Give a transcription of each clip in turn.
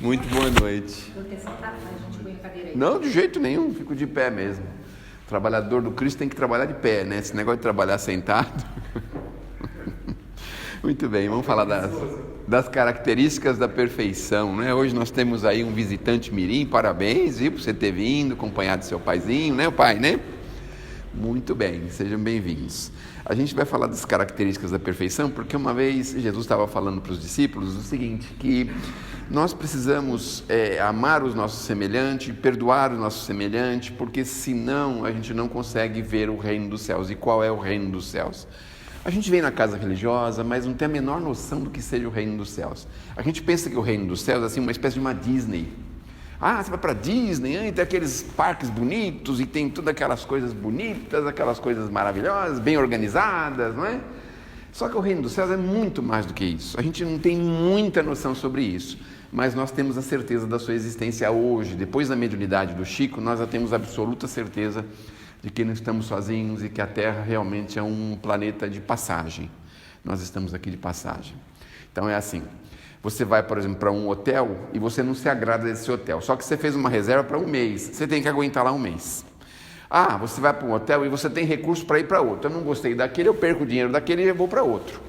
Muito boa noite. Eu tenho sentado, mas a gente põe a cadeira aí. Não, de jeito nenhum, fico de pé mesmo. O trabalhador do Cristo tem que trabalhar de pé, né? Esse negócio de trabalhar sentado. Muito bem, vamos falar das características da perfeição, né? Hoje nós temos aí um visitante mirim, parabéns, viu, por você ter vindo, acompanhado do seu paizinho, né, o pai, né? Muito bem, sejam bem-vindos. A gente vai falar das características da perfeição, porque uma vez Jesus estava falando para os discípulos o seguinte, que nós precisamos amar os nossos semelhantes, perdoar os nossos semelhantes, porque senão a gente não consegue ver o reino dos céus. E qual é o reino dos céus? A gente vem na casa religiosa, mas não tem a menor noção do que seja o reino dos céus. A gente pensa que o reino dos céus é assim, uma espécie de uma Disney. Ah, você vai para Disney, tem aqueles parques bonitos e tem todas aquelas coisas bonitas, aquelas coisas maravilhosas, bem organizadas, não é? Só que o reino dos céus é muito mais do que isso. A gente não tem muita noção sobre isso, mas nós temos a certeza da sua existência hoje. Depois da mediunidade do Chico, nós já temos absoluta certeza de que não estamos sozinhos e que a Terra realmente é um planeta de passagem. Nós estamos aqui de passagem. Então é assim, você vai, por exemplo, para um hotel e você não se agrada desse hotel, só que você fez uma reserva para um mês, você tem que aguentar lá um mês. Ah, você vai para um hotel e você tem recurso para ir para outro. Eu não gostei daquele, eu perco o dinheiro daquele e eu vou para outro.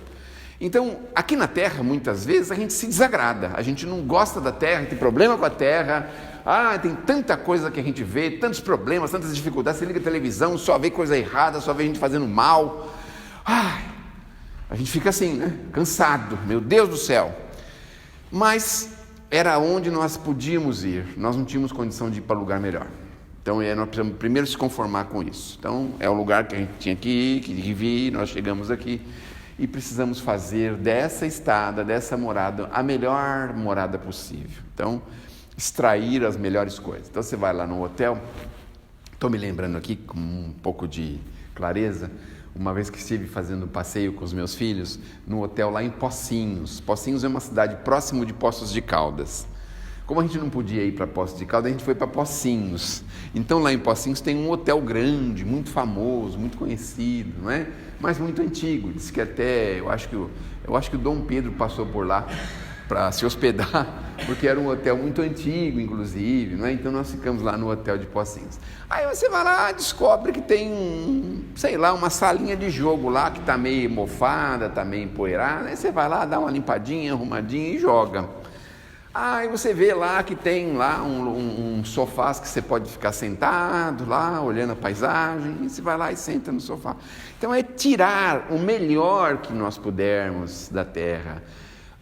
Então, aqui na Terra, muitas vezes, a gente se desagrada, a gente não gosta da Terra, tem problema com a Terra. Ah, tem tanta coisa que a gente vê, tantos problemas, tantas dificuldades. Você liga a televisão, só vê coisa errada, só vê gente fazendo mal. Ai, a gente fica assim, né? Cansado, meu Deus do céu. Mas era onde nós podíamos ir, nós não tínhamos condição de ir para lugar melhor. Então nós precisamos primeiro se conformar com isso. Então é o lugar que a gente tinha que ir, que vir, nós chegamos aqui e precisamos fazer dessa estada, dessa morada, a melhor morada possível. Então, extrair as melhores coisas. Então você vai lá no hotel, estou me lembrando aqui com um pouco de clareza, uma vez que estive fazendo um passeio com os meus filhos, no hotel lá em Pocinhos. Pocinhos é uma cidade próximo de Poços de Caldas. Como a gente não podia ir para Poços de Caldas, a gente foi para Pocinhos. Então lá em Pocinhos tem um hotel grande, muito famoso, muito conhecido, não é? Mas muito antigo. Diz que até, eu acho que o Dom Pedro passou por lá para se hospedar, porque era um hotel muito antigo, inclusive, não é? Então nós ficamos lá no hotel de Pocinhos. Aí você vai lá e descobre que tem, uma salinha de jogo lá que está meio mofada, está meio empoeirada. Aí você vai lá, dá uma limpadinha, arrumadinha e joga. Aí você vê lá que tem lá um sofás que você pode ficar sentado lá, olhando a paisagem, e você vai lá e senta no sofá. Então é tirar o melhor que nós pudermos da Terra.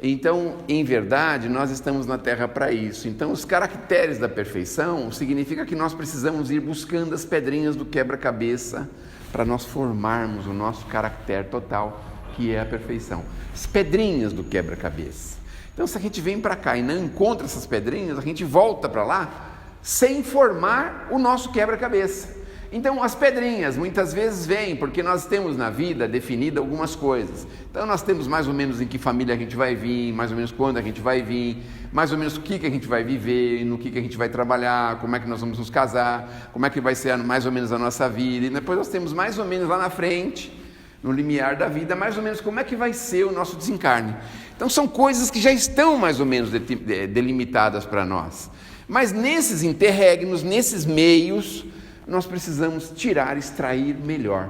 Então, em verdade, nós estamos na Terra para isso. Então, os caracteres da perfeição significa que nós precisamos ir buscando as pedrinhas do quebra-cabeça para nós formarmos o nosso caráter total, que é a perfeição. As pedrinhas do quebra-cabeça. Então, se a gente vem para cá e não encontra essas pedrinhas, a gente volta para lá sem formar o nosso quebra-cabeça. Então, as pedrinhas muitas vezes vêm porque nós temos na vida definida algumas coisas. Então, nós temos mais ou menos em que família a gente vai vir, mais ou menos quando a gente vai vir, mais ou menos o que a gente vai viver, no que a gente vai trabalhar, como é que nós vamos nos casar, como é que vai ser mais ou menos a nossa vida. E depois nós temos mais ou menos lá na frente, no limiar da vida, mais ou menos como é que vai ser o nosso desencarne. Então, são coisas que já estão mais ou menos delimitadas para nós. Mas nesses interregnos, nesses meios, nós precisamos tirar, extrair melhor.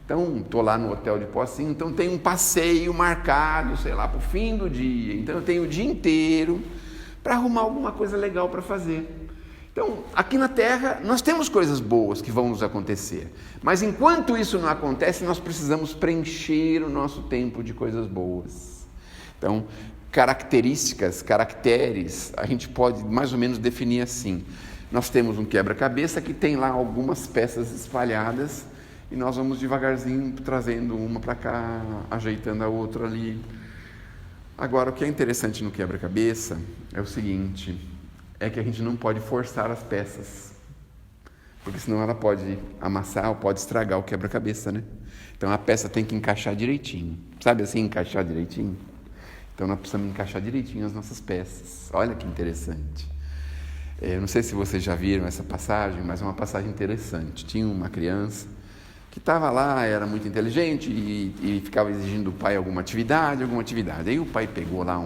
Então, estou lá no hotel de Pocinho, então tem um passeio marcado, para o fim do dia. Então, eu tenho o dia inteiro para arrumar alguma coisa legal para fazer. Então, aqui na Terra, nós temos coisas boas que vão nos acontecer. Mas enquanto isso não acontece, nós precisamos preencher o nosso tempo de coisas boas. Então, caracteres, a gente pode mais ou menos definir assim. Nós temos um quebra-cabeça que tem lá algumas peças espalhadas e nós vamos devagarzinho trazendo uma para cá, ajeitando a outra ali. Agora, o que é interessante no quebra-cabeça é o seguinte, é que a gente não pode forçar as peças, porque senão ela pode amassar ou pode estragar o quebra-cabeça, né? Então a peça tem que encaixar direitinho, sabe assim, encaixar direitinho? Então nós precisamos encaixar direitinho as nossas peças. Olha que interessante. Eu não sei se vocês já viram essa passagem, mas é uma passagem interessante. Tinha uma criança que estava lá, era muito inteligente e ficava exigindo do pai alguma atividade. Aí o pai pegou lá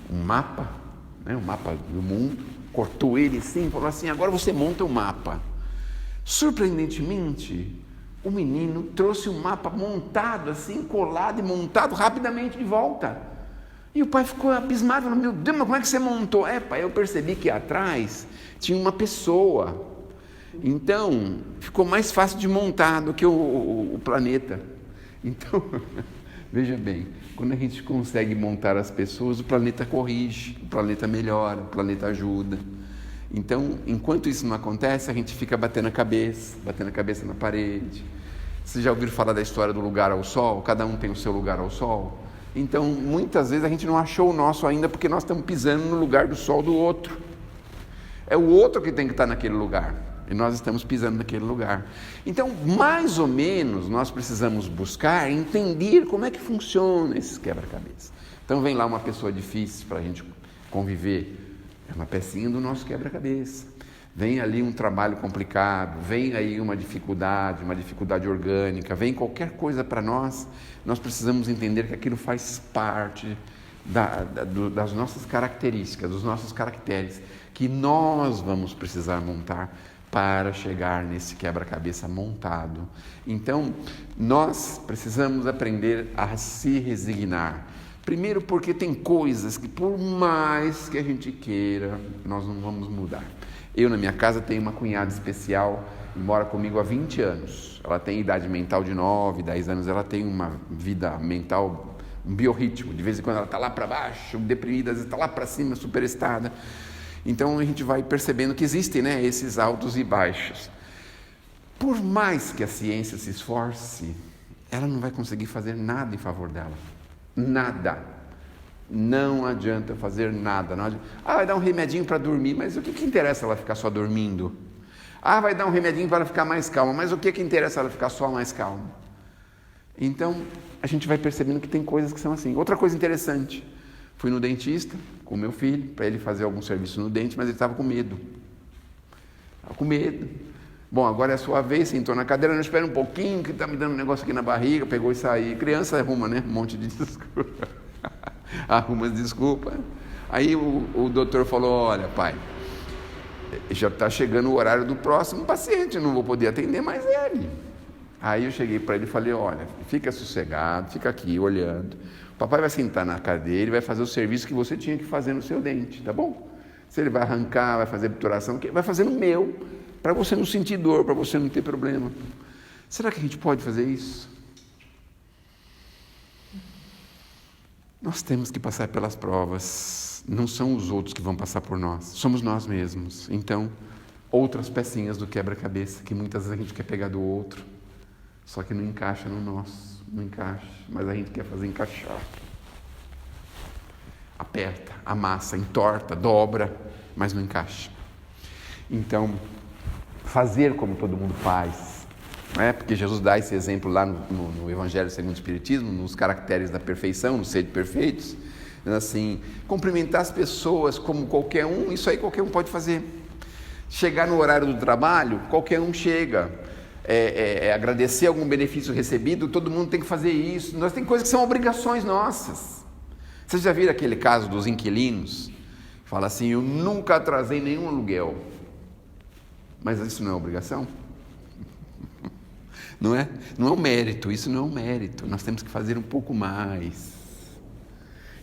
um mapa, né, um mapa do mundo, cortou ele assim e falou assim, agora você monta o mapa. Surpreendentemente, o menino trouxe um mapa montado assim, colado e montado rapidamente de volta. E o pai ficou abismado, falou, meu Deus, mas como é que você montou? Pai, eu percebi que atrás tinha uma pessoa. Então, ficou mais fácil de montar do que o planeta. Então, veja bem, quando a gente consegue montar as pessoas, o planeta corrige, o planeta melhora, o planeta ajuda. Então, enquanto isso não acontece, a gente fica batendo a cabeça na parede. Vocês já ouviram falar da história do lugar ao sol? Cada um tem o seu lugar ao sol. Então, muitas vezes a gente não achou o nosso ainda porque nós estamos pisando no lugar do sol do outro. É o outro que tem que estar naquele lugar e nós estamos pisando naquele lugar. Então, mais ou menos, nós precisamos buscar entender como é que funciona esses quebra-cabeça. Então, vem lá uma pessoa difícil para a gente conviver, é uma pecinha do nosso quebra-cabeça. Vem ali um trabalho complicado, vem aí uma dificuldade orgânica, vem qualquer coisa para nós precisamos entender que aquilo faz parte das nossas características, dos nossos caracteres, que nós vamos precisar montar para chegar nesse quebra-cabeça montado. Então, nós precisamos aprender a se resignar. Primeiro porque tem coisas que por mais que a gente queira, nós não vamos mudar. Eu na minha casa tenho uma cunhada especial, mora comigo há 20 anos. Ela tem idade mental de 9, 10 anos, ela tem uma vida mental, um biorritmo. De vez em quando ela está lá para baixo, deprimida, às vezes está lá para cima, superestada. Então a gente vai percebendo que existem, né, esses altos e baixos. Por mais que a ciência se esforce, ela não vai conseguir fazer nada em favor dela. Nada. Não adianta fazer nada. Não adianta. Vai dar um remedinho para dormir, mas o que interessa ela ficar só dormindo? Vai dar um remedinho para ela ficar mais calma, mas o que interessa ela ficar só mais calma? Então, a gente vai percebendo que tem coisas que são assim. Outra coisa interessante, fui no dentista com meu filho, para ele fazer algum serviço no dente, mas ele estava com medo. Estava com medo. Bom, agora é a sua vez, sentou na cadeira, não, espera um pouquinho, que está me dando um negócio aqui na barriga, pegou e saiu. Criança arruma, né? Um monte de desculpa. Arruma as desculpas. Aí o doutor falou, olha, pai, já está chegando o horário do próximo paciente, eu não vou poder atender mais ele. Aí eu cheguei para ele e falei, olha, fica sossegado, fica aqui olhando. O papai vai sentar na cadeira e vai fazer o serviço que você tinha que fazer no seu dente, tá bom? Se ele vai arrancar, vai fazer obturação, vai fazer no meu, para você não sentir dor, para você não ter problema. Será que a gente pode fazer isso? Nós temos que passar pelas provas, não são os outros que vão passar por nós, somos nós mesmos. Então, outras pecinhas do quebra-cabeça que muitas vezes a gente quer pegar do outro, só que não encaixa no nosso, não encaixa, mas a gente quer fazer encaixar. Aperta, amassa, entorta, dobra, mas não encaixa. Então, fazer como todo mundo faz, não é? Porque Jesus dá esse exemplo lá no Evangelho segundo o Espiritismo, nos caracteres da perfeição, no ser de perfeitos, assim, cumprimentar as pessoas como qualquer um, isso aí qualquer um pode fazer. Chegar no horário do trabalho, qualquer um chega. Agradecer algum benefício recebido, todo mundo tem que fazer isso. Nós tem coisas que são obrigações nossas. Vocês já viram aquele caso dos inquilinos? Fala assim, eu nunca atrasei nenhum aluguel. Mas isso não é obrigação? Não é? Não é um mérito, isso não é um mérito. Nós temos que fazer um pouco mais.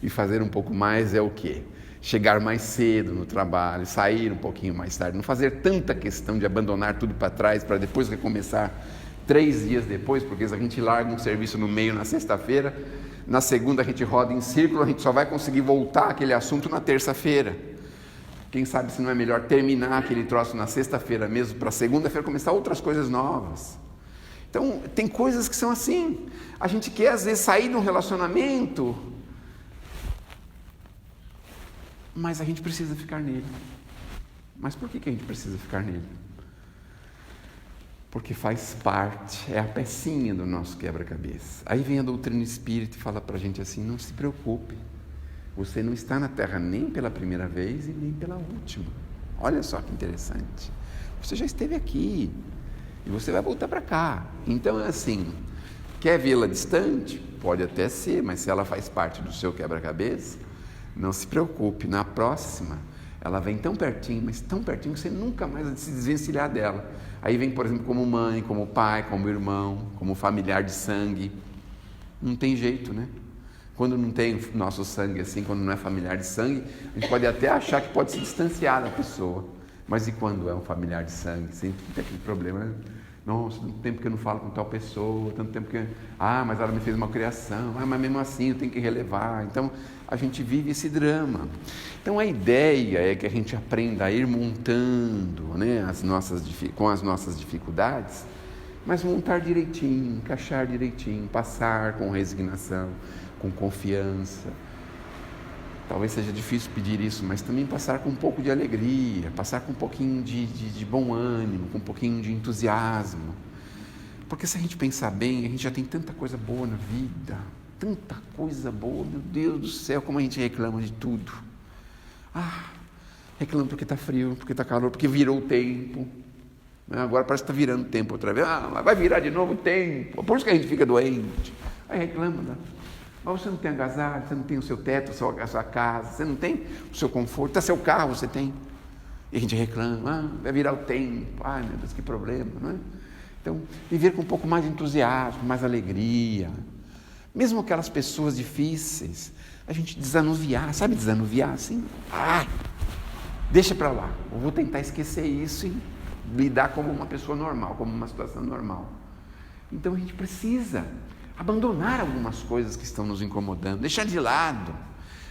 E fazer um pouco mais é o quê? Chegar mais cedo no trabalho, sair um pouquinho mais tarde, não fazer tanta questão de abandonar tudo para trás para depois recomeçar 3 dias depois, porque se a gente larga um serviço no meio na sexta-feira, na segunda a gente roda em círculo, a gente só vai conseguir voltar aquele assunto na terça-feira. Quem sabe se não é melhor terminar aquele troço na sexta-feira mesmo, para segunda-feira começar outras coisas novas. Então, tem coisas que são assim. A gente quer às vezes sair de um relacionamento, mas a gente precisa ficar nele. Mas por que a gente precisa ficar nele? Porque faz parte, é a pecinha do nosso quebra-cabeça. Aí vem a doutrina espírita e fala para a gente assim, não se preocupe, você não está na Terra nem pela primeira vez e nem pela última. Olha só que interessante. Você já esteve aqui e você vai voltar para cá. Então é assim, quer vê-la distante? Pode até ser, mas se ela faz parte do seu quebra-cabeça, Não se preocupe, na próxima, ela vem tão pertinho, mas tão pertinho que você nunca mais vai se desvencilhar dela. Aí vem, por exemplo, como mãe, como pai, como irmão, como familiar de sangue. Não tem jeito, né? Quando não tem nosso sangue assim, quando não é familiar de sangue, a gente pode até achar que pode se distanciar da pessoa. Mas e quando é um familiar de sangue? Sempre tem aquele problema, né? Nossa, tanto tempo que eu não falo com tal pessoa, tanto tempo que... mas ela me fez uma criação, mas mesmo assim eu tenho que relevar. Então, a gente vive esse drama. Então, a ideia é que a gente aprenda a ir montando, né, com as nossas dificuldades, mas montar direitinho, encaixar direitinho, passar com resignação, com confiança. Talvez seja difícil pedir isso, mas também passar com um pouco de alegria, passar com um pouquinho de bom ânimo, com um pouquinho de entusiasmo. Porque se a gente pensar bem, a gente já tem tanta coisa boa na vida, tanta coisa boa, meu Deus do céu, como a gente reclama de tudo. Reclama porque está frio, porque está calor, porque virou o tempo. Agora parece que está virando o tempo outra vez. Vai virar de novo o tempo, por isso que a gente fica doente. Aí reclama, né? Mas você não tem agasalho, você não tem o seu teto, a sua casa, você não tem o seu conforto, até seu carro você tem. E a gente reclama, vai virar o tempo, meu Deus, que problema, não é? Então, viver com um pouco mais de entusiasmo, mais alegria. Mesmo aquelas pessoas difíceis, a gente desanuviar, sabe desanuviar assim? Deixa para lá, eu vou tentar esquecer isso e lidar como uma pessoa normal, como uma situação normal. Então a gente precisa abandonar algumas coisas que estão nos incomodando, deixar de lado.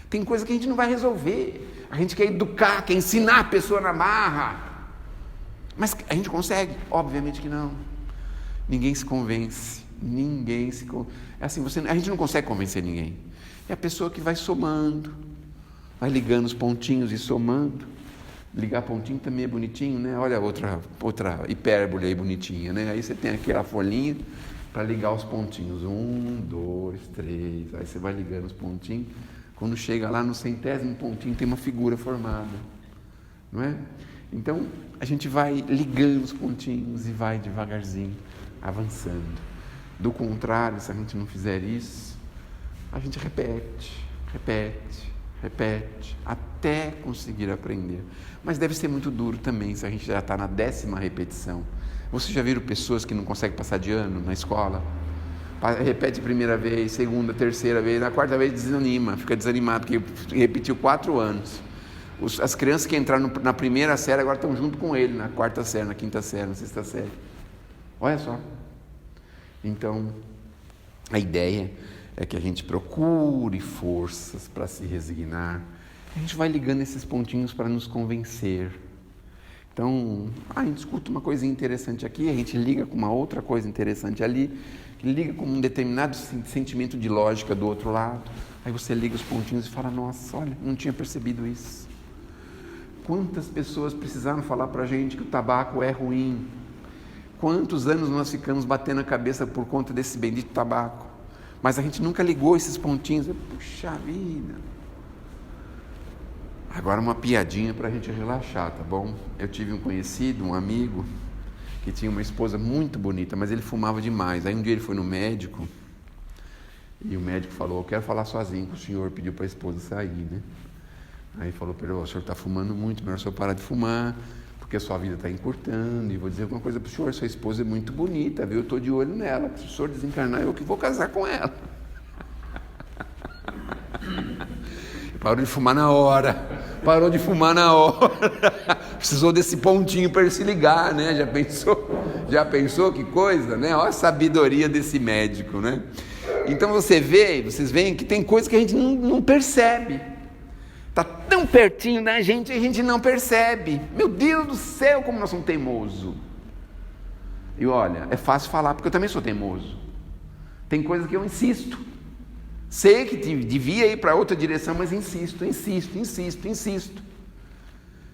Tem coisa que a gente não vai resolver. A gente quer educar, quer ensinar a pessoa na marra. Mas a gente consegue? Obviamente que não. Ninguém se convence. É assim, a gente não consegue convencer ninguém. É a pessoa que vai somando, vai ligando os pontinhos e somando. Ligar pontinho também é bonitinho, né? Olha outra hipérbole aí bonitinha, né? Aí você tem aquela folhinha para ligar os pontinhos, 1, 2, 3, aí você vai ligando os pontinhos, quando chega lá no 100º pontinho tem uma figura formada, não é? Então a gente vai ligando os pontinhos e vai devagarzinho avançando. Do contrário, se a gente não fizer isso, a gente repete, até conseguir aprender. Mas deve ser muito duro também, se a gente já está na 10ª repetição. Vocês já viram pessoas que não conseguem passar de ano na escola? Repete a primeira vez, segunda, terceira vez, na quarta vez desanima, fica desanimado, porque repetiu 4 anos. As crianças que entraram na primeira série agora estão junto com ele, na 4ª série, na 5ª série, na 6ª série. Olha só. Então, a ideia é que a gente procure forças para se resignar. A gente vai ligando esses pontinhos para nos convencer. Então, a gente escuta uma coisinha interessante aqui, a gente liga com uma outra coisa interessante ali, liga com um determinado sentimento de lógica do outro lado. Aí você liga os pontinhos e fala, nossa, olha, não tinha percebido isso. Quantas pessoas precisaram falar para a gente que o tabaco é ruim? Quantos anos nós ficamos batendo a cabeça por conta desse bendito tabaco? Mas a gente nunca ligou esses pontinhos. Puxa vida! Agora uma piadinha para a gente relaxar, tá bom? Eu tive um conhecido, um amigo, que tinha uma esposa muito bonita, mas ele fumava demais. Aí um dia ele foi no médico, e o médico falou, eu quero falar sozinho com o senhor, pediu para a esposa sair, né? Aí falou para ele, o senhor está fumando muito, melhor o senhor parar de fumar, porque a sua vida está encurtando, e vou dizer uma coisa para o senhor, sua esposa é muito bonita, viu? Eu estou de olho nela, se o senhor desencarnar, eu que vou casar com ela. Parou de fumar na hora, precisou desse pontinho para ele se ligar, né? Já pensou que coisa, né? Olha a sabedoria desse médico, né? Então vocês veem que tem coisa que a gente não percebe, está tão pertinho da gente e a gente não percebe. Meu Deus do céu, como nós somos teimosos. E olha, é fácil falar, porque eu também sou teimoso. Tem coisas que eu insisto. Sei que devia ir para outra direção, mas insisto.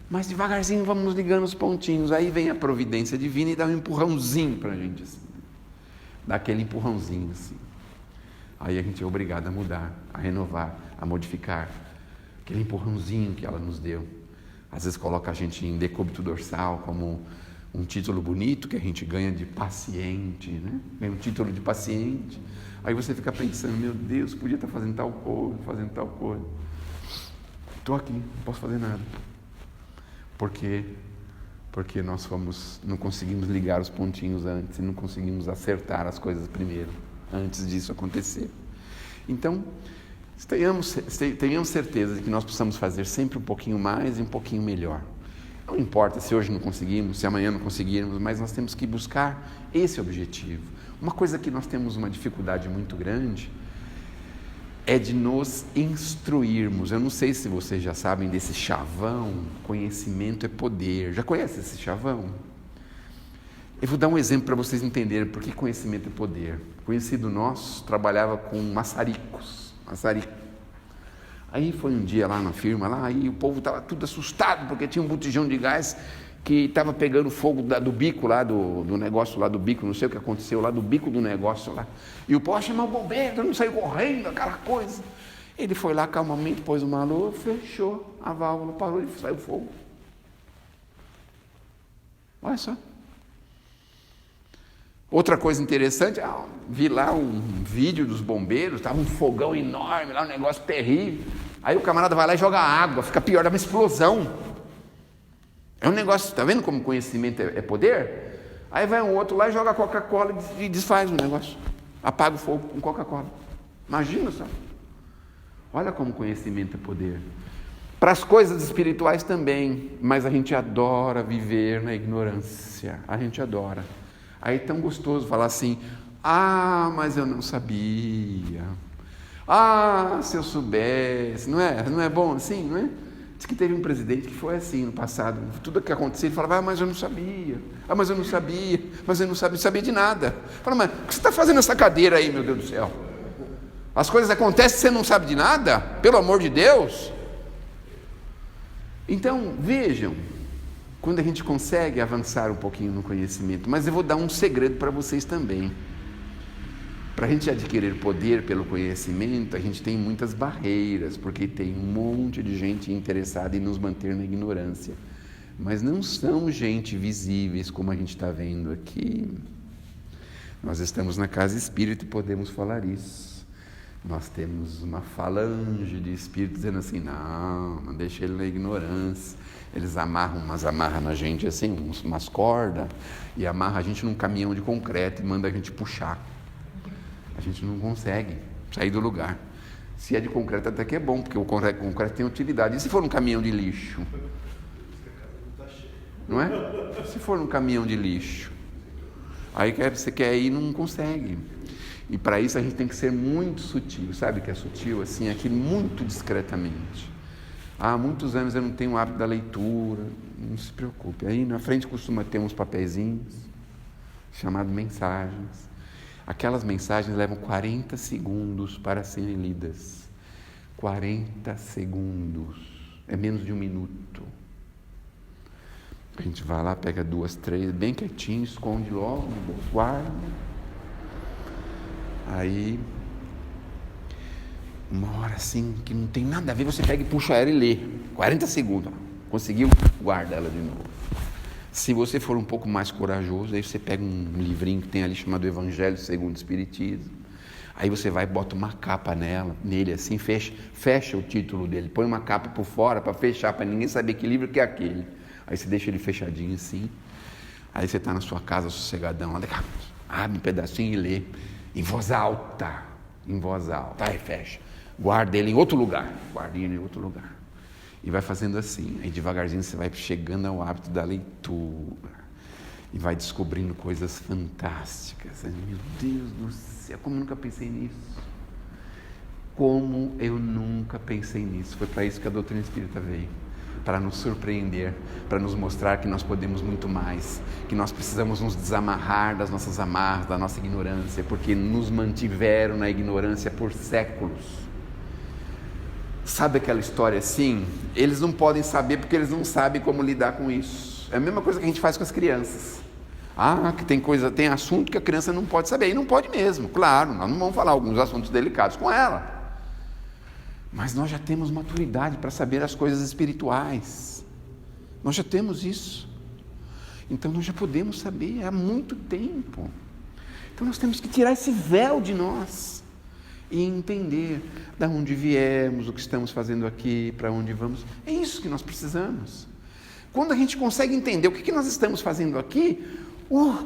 Mas devagarzinho vamos nos ligando os pontinhos. Aí vem a providência divina e dá um empurrãozinho para a gente, assim. Dá aquele empurrãozinho, assim. Aí a gente é obrigado a mudar, a renovar, a modificar. Aquele empurrãozinho que ela nos deu. Às vezes coloca a gente em decúbito dorsal, como um título bonito que a gente ganha de paciente, né? Ganha um título de paciente. Aí você fica pensando, meu Deus, podia estar fazendo tal coisa. Estou aqui, não posso fazer nada. Por quê? Porque nós não conseguimos ligar os pontinhos antes e não conseguimos acertar as coisas primeiro, antes disso acontecer. Então, tenhamos certeza de que nós precisamos fazer sempre um pouquinho mais e um pouquinho melhor. Não importa se hoje não conseguimos, se amanhã não conseguirmos, mas nós temos que buscar esse objetivo. Uma coisa que nós temos uma dificuldade muito grande é de nos instruirmos. Eu não sei se vocês já sabem desse chavão, conhecimento é poder. Já conhece esse chavão? Eu vou dar um exemplo para vocês entenderem por que conhecimento é poder. Conhecido nosso trabalhava com maçaricos. Aí foi um dia lá na firma, e o povo estava tudo assustado, porque tinha um botijão de gás que estava pegando fogo do bico lá, do negócio lá do bico, não sei o que aconteceu lá do bico do negócio lá. E o povo chamou o bombeiro, não saiu correndo, aquela coisa. Ele foi lá calmamente, pôs uma lua, fechou a válvula, parou e saiu fogo. Olha só. Outra coisa interessante, vi lá um vídeo dos bombeiros, estava um fogão enorme lá, um negócio terrível. Aí o camarada vai lá e joga água, fica pior, dá uma explosão. É um negócio, está vendo como conhecimento é poder? Aí vai um outro lá e joga Coca-Cola e desfaz o negócio. Apaga o fogo com Coca-Cola. Imagina só. Olha como conhecimento é poder. Para as coisas espirituais também, mas a gente adora viver na ignorância. A gente adora. Aí é tão gostoso falar assim, mas eu não sabia. Se eu soubesse. Não é bom assim, não é? Diz que teve um presidente que foi assim no passado. Tudo que acontecia, ele falava, mas eu não sabia. Mas eu não sabia. Mas eu não sabia de nada. Fala, mas o que você está fazendo nessa cadeira aí, meu Deus do céu? As coisas acontecem e você não sabe de nada? Pelo amor de Deus. Então, vejam, quando a gente consegue avançar um pouquinho no conhecimento, mas eu vou dar um segredo para vocês também. Para a gente adquirir poder pelo conhecimento, a gente tem muitas barreiras, porque tem um monte de gente interessada em nos manter na ignorância. Mas não são gente visíveis como a gente está vendo aqui. Nós estamos na casa espírita e podemos falar isso. Nós temos uma falange de espíritos dizendo assim, não deixa ele na ignorância. Eles amarram na gente assim, umas cordas, e amarram a gente num caminhão de concreto e manda a gente puxar. A gente não consegue sair do lugar. Se é de concreto até que é bom, porque o concreto tem utilidade. E se for um caminhão de lixo? Não é? Se for um caminhão de lixo, aí você quer ir e não consegue. E para isso a gente tem que ser muito sutil. Sabe o que é sutil? Assim, aqui muito discretamente. Há muitos anos eu não tenho o hábito da leitura. Não se preocupe. Aí na frente costuma ter uns papeizinhos chamados mensagens. Aquelas mensagens levam 40 segundos para serem lidas. 40 segundos. É menos de um minuto. A gente vai lá, pega 2, 3, bem quietinho, esconde logo, guarda. Aí, uma hora assim, que não tem nada a ver, você pega e puxa ela e lê. 40 segundos. Conseguiu? Guarda ela de novo. Se você for um pouco mais corajoso, aí você pega um livrinho que tem ali chamado Evangelho segundo o Espiritismo. Aí você vai e bota uma capa nele assim, fecha o título dele, põe uma capa por fora para fechar, para ninguém saber que livro que é aquele. Aí você deixa ele fechadinho assim. Aí você está na sua casa sossegadão, abre um pedacinho e lê em voz alta. Aí fecha. Guarda ele em outro lugar. Guardinha em outro lugar. E vai fazendo assim, aí devagarzinho você vai chegando ao hábito da leitura e vai descobrindo coisas fantásticas. Meu Deus do céu, como eu nunca pensei nisso? Como eu nunca pensei nisso? Foi para isso que a doutrina espírita veio, para nos surpreender, para nos mostrar que nós podemos muito mais, que nós precisamos nos desamarrar das nossas amarras, da nossa ignorância, porque nos mantiveram na ignorância por séculos. Sabe aquela história assim? Eles não podem saber porque eles não sabem como lidar com isso. É a mesma coisa que a gente faz com as crianças. Que tem assunto que a criança não pode saber. E não pode mesmo, claro. Nós não vamos falar alguns assuntos delicados com ela. Mas nós já temos maturidade para saber as coisas espirituais. Nós já temos isso. Então nós já podemos saber há muito tempo. Então nós temos que tirar esse véu de nós. e entender de onde viemos, o que estamos fazendo aqui, para onde vamos. É isso que nós precisamos. Quando a gente consegue entender o que nós estamos fazendo aqui,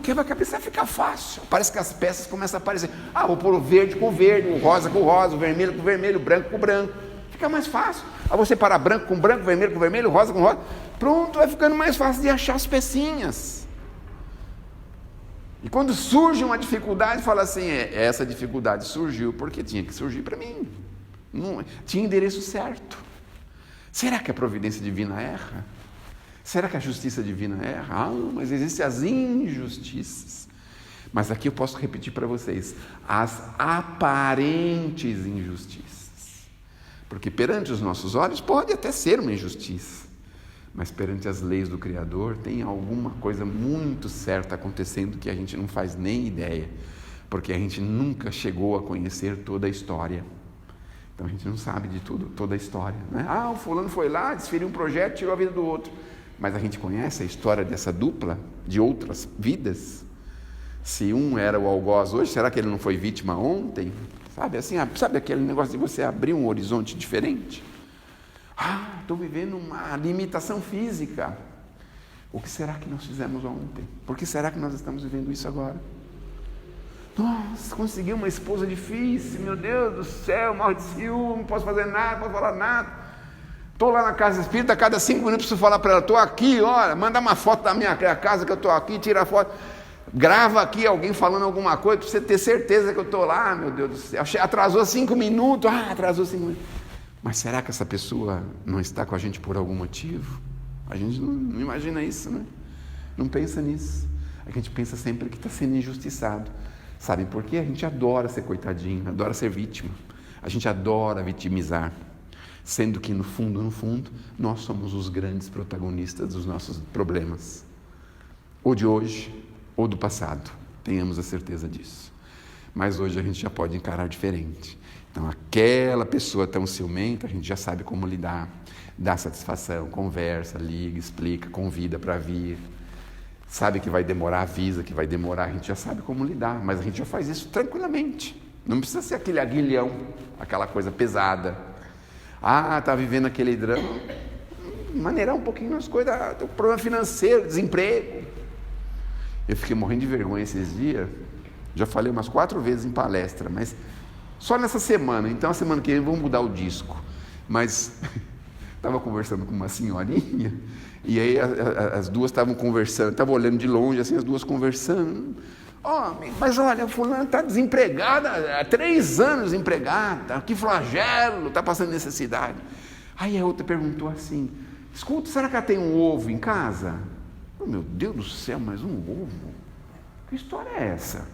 quebra-cabeça fica fácil. Parece que as peças começam a aparecer. Vou pôr o verde com o verde, o rosa com o rosa, o vermelho com o vermelho, o branco com o branco. Fica mais fácil. Você parar branco com branco, vermelho com vermelho, rosa com rosa. Pronto, vai ficando mais fácil de achar as pecinhas. E quando surge uma dificuldade, fala assim, essa dificuldade surgiu porque tinha que surgir para mim. Não, tinha endereço certo. Será que a providência divina erra? Será que a justiça divina erra? Mas existem as injustiças. Mas aqui eu posso repetir para vocês, as aparentes injustiças. Porque perante os nossos olhos pode até ser uma injustiça. Mas perante as leis do Criador tem alguma coisa muito certa acontecendo que a gente não faz nem ideia, porque a gente nunca chegou a conhecer toda a história. Então a gente não sabe de tudo, toda a história, né? O fulano foi lá, desferiu um projeto, tirou a vida do outro. Mas a gente conhece a história dessa dupla, de outras vidas? Se um era o algoz hoje, será que ele não foi vítima ontem? Sabe assim, sabe aquele negócio de você abrir um horizonte diferente? Estou vivendo uma limitação física. O que será que nós fizemos ontem? Por que será que nós estamos vivendo isso agora? Nossa, consegui uma esposa difícil, meu Deus do céu, mal de ciúme, não posso fazer nada, não posso falar nada. Estou lá na casa espírita, a cada 5 minutos preciso falar para ela, estou aqui, olha, manda uma foto da minha casa que eu estou aqui, tira a foto, grava aqui alguém falando alguma coisa, para você ter certeza que eu estou lá, meu Deus do céu. Atrasou 5 minutos, atrasou 5 minutos. Mas será que essa pessoa não está com a gente por algum motivo? A gente não imagina isso, né? Não pensa nisso. A gente pensa sempre que está sendo injustiçado. Sabe por quê? A gente adora ser coitadinho, adora ser vítima. A gente adora vitimizar. Sendo que no fundo, nós somos os grandes protagonistas dos nossos problemas. Ou de hoje, ou do passado. Tenhamos a certeza disso. Mas hoje a gente já pode encarar diferente. Então, aquela pessoa tão ciumenta, a gente já sabe como lidar, dá satisfação, conversa, liga, explica, convida para vir. Sabe que vai demorar, avisa que vai demorar, a gente já sabe como lidar, mas a gente já faz isso tranquilamente. Não precisa ser aquele aguilhão, aquela coisa pesada. Está vivendo aquele drama, maneirar um pouquinho as coisas, tem um problema financeiro, desemprego. Eu fiquei morrendo de vergonha esses dias, já falei umas 4 vezes em palestra, mas só nessa semana, então a semana que vem vamos mudar o disco. Mas estava conversando com uma senhorinha, e aí as duas estavam conversando, estavam olhando de longe, assim, as duas conversando. Mas olha, fulano está desempregada, há 3 anos desempregada, que flagelo, está passando necessidade. Aí a outra perguntou assim, escuta, será que ela tem um ovo em casa? Meu Deus do céu, mas um ovo? Que história é essa?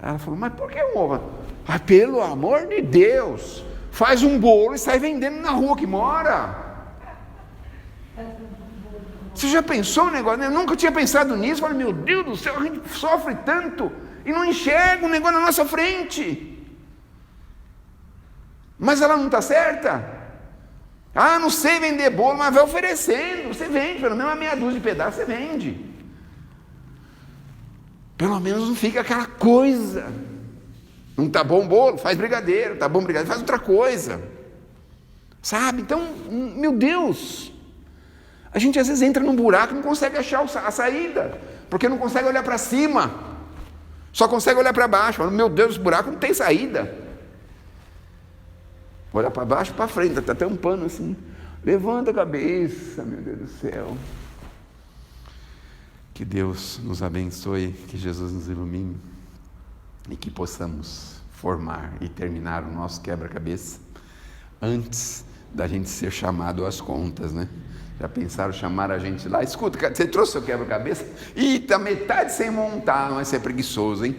Ela falou, mas por que um ovo? Pelo amor de Deus, faz um bolo e sai vendendo na rua que mora. Você já pensou no negócio? Eu nunca tinha pensado nisso. Falei, meu Deus do céu, a gente sofre tanto e não enxerga o negócio na nossa frente. Mas ela não está certa? Não sei vender bolo, mas vai oferecendo. Você vende, pelo menos uma meia dúzia de pedaços você vende. Pelo menos não fica aquela coisa. Não está bom o bolo? Faz brigadeiro. Está bom brigadeiro? Faz outra coisa. Sabe? Então, meu Deus, a gente às vezes entra num buraco e não consegue achar a saída, porque não consegue olhar para cima, só consegue olhar para baixo. Fala, meu Deus, esse buraco não tem saída. Olha para baixo, para frente, está tampando assim. Levanta a cabeça, meu Deus do céu. Que Deus nos abençoe, que Jesus nos ilumine e que possamos formar e terminar o nosso quebra-cabeça antes da gente ser chamado às contas, né? Já pensaram chamar a gente lá? Escuta, você trouxe seu quebra-cabeça? Ih, está metade sem montar, mas você é preguiçoso, hein?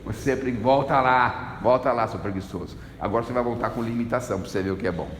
Você volta lá, seu preguiçoso. Agora você vai voltar com limitação para você ver o que é bom.